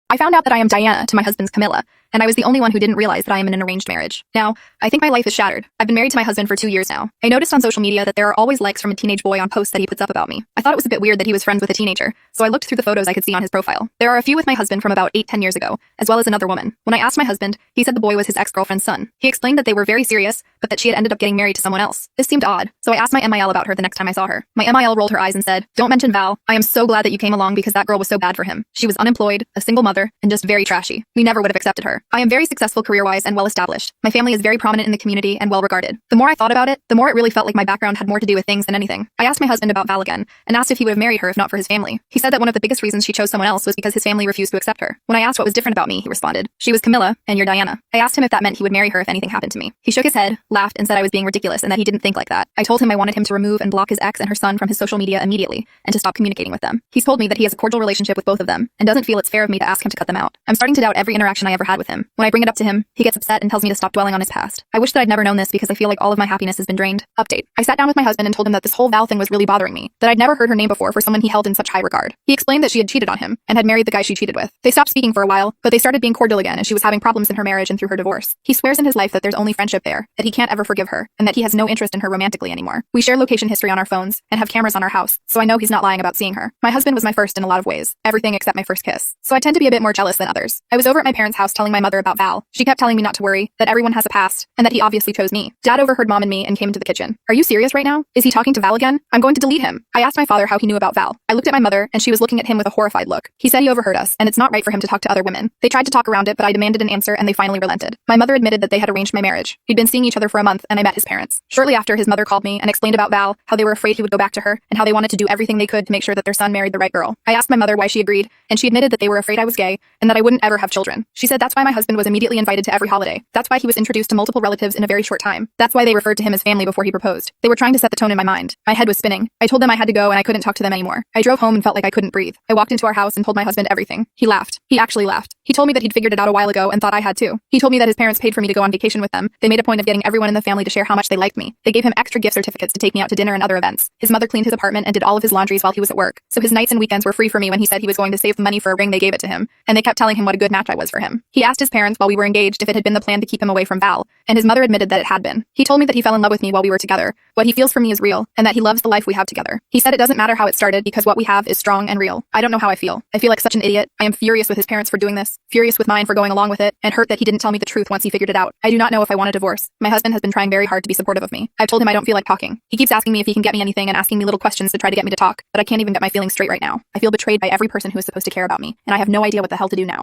I found out that I am Diana to my husband's Camilla, and I was the only one who didn't realize that I am in an arranged marriage. Now, I think my life is shattered. I've been married to my husband for 2 years now. I noticed on social media that there are always likes from a teenage boy on posts that he puts up about me. I thought it was a bit weird that he was friends with a teenager, so I looked through the photos I could see on his profile. There are a few with my husband from about 8-10 years ago, as well as another woman. When I asked my husband, he said the boy was his ex-girlfriend's son. He explained that they were very serious, but that she had ended up getting married to someone else. This seemed odd, so I asked my MIL about her the next time I saw her. My MIL rolled her eyes and said, "Don't mention Val. I am so glad that you came along because that girl was so bad for him. She was unemployed, a single mother, and just very trashy. We never would have accepted her. I am very successful career-wise and well-established. My family is very prominent in the community and well-regarded." The more I thought about it, the more it really felt like my background had more to do with things than anything. I asked my husband about Val again, and asked if he would have married her if not for his family. He said that one of the biggest reasons she chose someone else was because his family refused to accept her. When I asked what was different about me, he responded, "She was Camilla, and you're Diana." I asked him if that meant he would marry her if anything happened to me. He shook his head, laughed, and said I was being ridiculous and that he didn't think like that. I told him I wanted him to remove and block his ex and her son from his social media immediately, and to stop communicating with them. He's told me that he has a cordial relationship with both of them, and doesn't feel it's fair of me to ask him to cut them out. I'm starting to doubt every interaction I ever had with him. When I bring it up to him, he gets upset and tells me to stop dwelling on his past. I wish that I'd never known this because I feel like all of my happiness has been drained. Update. I sat down with my husband and told him that this whole Val thing was really bothering me, that I'd never heard her name before for someone he held in such high regard. He explained that she had cheated on him, and had married the guy she cheated with. They stopped speaking for a while, but they started being cordial again as she was having problems in her marriage and through her divorce. He swears in his life that there's only friendship there, that he can't ever forgive her, and that he has no interest in her romantically anymore. We share location history on our phones, and have cameras on our house, so I know he's not lying about seeing her. My husband was my first in a lot of ways, everything except my first kiss. So I tend to be a bit more jealous than others. I was over at my parents' house telling my mother about Val. She kept telling me not to worry, that everyone has a past, and that he obviously chose me. Dad overheard Mom and me and came into the kitchen. "Are you serious right now? Is he talking to Val again? I'm going to delete him." I asked my father how he knew about Val. I looked at my mother, and she was looking at him with a horrified look. He said he overheard us, and it's not right for him to talk to other women. They tried to talk around it, but I demanded an answer, and they finally relented. My mother admitted that they had arranged my marriage. We'd been seeing each other for a month, and I met his parents. Shortly after, his mother called me and explained about Val, how they were afraid he would go back to her, and how they wanted to do everything they could to make sure that their son married the right girl. I asked my mother why she agreed, and she admitted that they were afraid I was gay, and that I wouldn't ever have children. She said that's why my husband was immediately invited to every holiday. That's why he was introduced to multiple relatives in a very short time. That's why they referred to him as family before he proposed. They were trying to set the tone in my mind. My head was spinning. I told them I had to go and I couldn't talk to them anymore. I drove home and felt like I couldn't breathe. I walked into our house and told my husband everything. He laughed. He actually laughed. He told me that he'd figured it out a while ago and thought I had too. He told me that his parents paid for me to go on vacation with them. They made a point of getting everyone in the family to share how much they liked me. They gave him extra gift certificates to take me out to dinner and other events. His mother cleaned his apartment and did all of his laundries while he was at work. So his nights and weekends were free for me when he said he was going to save the money for a ring they gave it to him. And they kept telling him what a good match I was for him. He asked his parents while we were engaged if it had been the plan to keep him away from Val, and his mother admitted that it had been. He told me that he fell in love with me while we were together. What he feels for me is real, and that he loves the life we have together. He said it doesn't matter how it started because what we have is strong and real. I don't know how I feel. I feel like such an idiot. I am furious with his parents for doing this, furious with mine for going along with it, and hurt that he didn't tell me the truth once he figured it out. I do not know if I want a divorce. My husband has been trying very hard to be supportive of me. I've told him I don't feel like talking. He keeps asking me if he can get me anything and asking me little questions to try to get me to talk, but I can't even get my feelings straight right now. I feel betrayed by every person who is supposed to care about me, and I have no idea what the hell to do now.